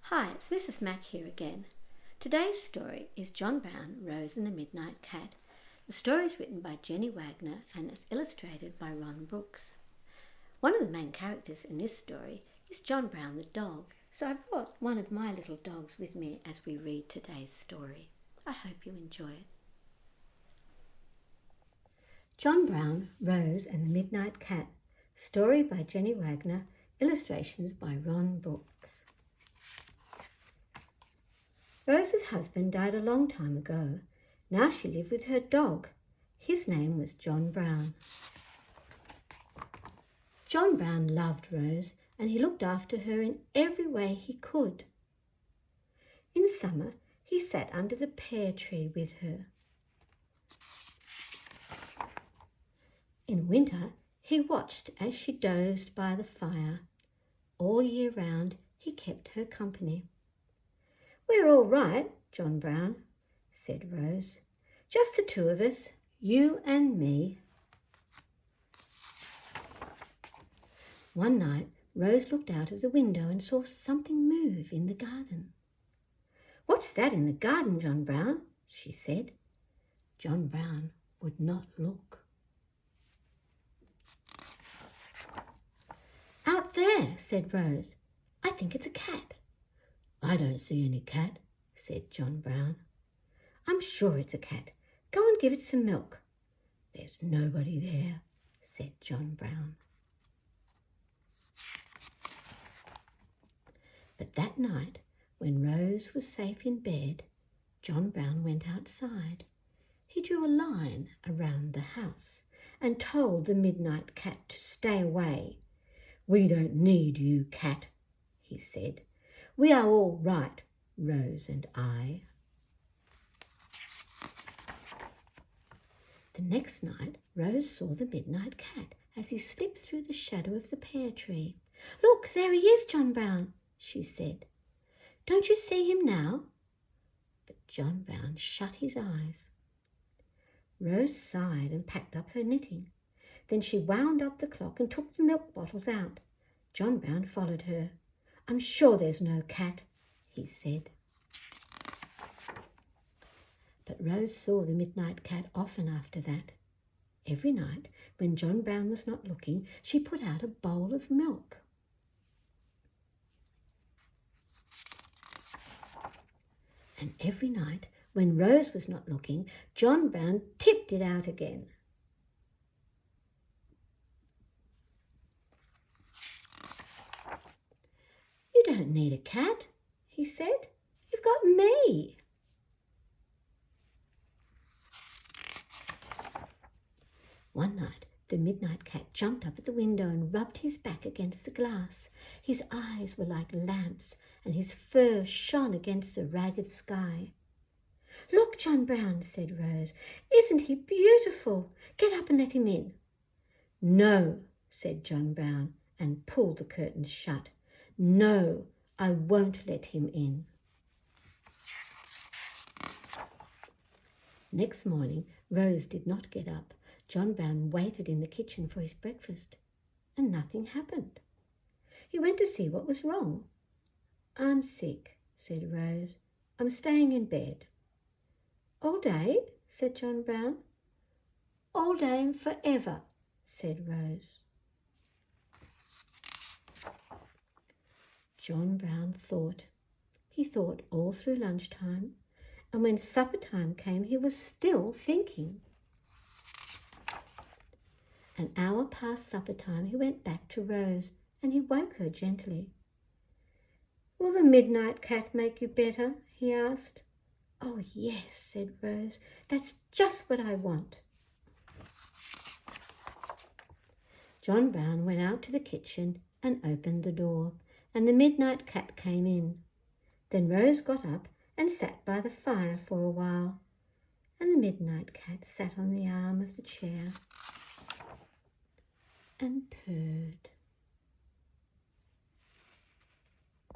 Hi, it's Mrs. Mac here again. Today's story is John Brown, Rose and the Midnight Cat. The story is written by Jenny Wagner and is illustrated by Ron Brooks. One of the main characters in this story is John Brown the dog, so I brought one of my little dogs with me as we read today's story. I hope you enjoy it. John Brown, Rose and the Midnight Cat. Story by Jenny Wagner, illustrations by Ron Brooks. Rose's husband died a long time ago. Now she lived with her dog. His name was John Brown. John Brown loved Rose and he looked after her in every way he could. In summer, he sat under the pear tree with her. In winter, he watched as she dozed by the fire. All year round, he kept her company. "We're all right, John Brown," said Rose. "Just the two of us, you and me." One night, Rose looked out of the window and saw something move in the garden. "What's that in the garden, John Brown?" she said. John Brown would not look. "Out there," said Rose. "I think it's a cat." "I don't see any cat," said John Brown. "I'm sure it's a cat. Go and give it some milk." "There's nobody there," said John Brown. But that night, when Rose was safe in bed, John Brown went outside. He drew a line around the house and told the Midnight Cat to stay away. "We don't need you, cat," he said. "We are all right, Rose and I." The next night, Rose saw the Midnight Cat as he slipped through the shadow of the pear tree. "Look, there he is, John Brown," she said. "Don't you see him now?" But John Brown shut his eyes. Rose sighed and packed up her knitting. Then she wound up the clock and took the milk bottles out. John Brown followed her. "I'm sure there's no cat," he said. But Rose saw the Midnight Cat often after that. Every night, when John Brown was not looking, she put out a bowl of milk. And every night, when Rose was not looking, John Brown tipped it out again. "You don't need a cat," he said. "You've got me." One night, the Midnight Cat jumped up at the window and rubbed his back against the glass. His eyes were like lamps, and his fur shone against the ragged sky. "Look, John Brown," said Rose. "Isn't he beautiful? Get up and let him in." "No," said John Brown, and pulled the curtains shut. "No, I won't let him in." Next morning, Rose did not get up. John Brown waited in the kitchen for his breakfast, and nothing happened. He went to see what was wrong. "I'm sick," said Rose. "I'm staying in bed." "All day?" said John Brown. "All day and forever," said Rose. John Brown thought. He thought all through lunchtime, and when supper time came, he was still thinking. An hour past supper time, he went back to Rose, and he woke her gently. "Will the Midnight Cat make you better?" he asked. "Oh, yes," said Rose. "That's just what I want." John Brown went out to the kitchen and opened the door, and the Midnight Cat came in. Then Rose got up and sat by the fire for a while, and the Midnight Cat sat on the arm of the chair and purred.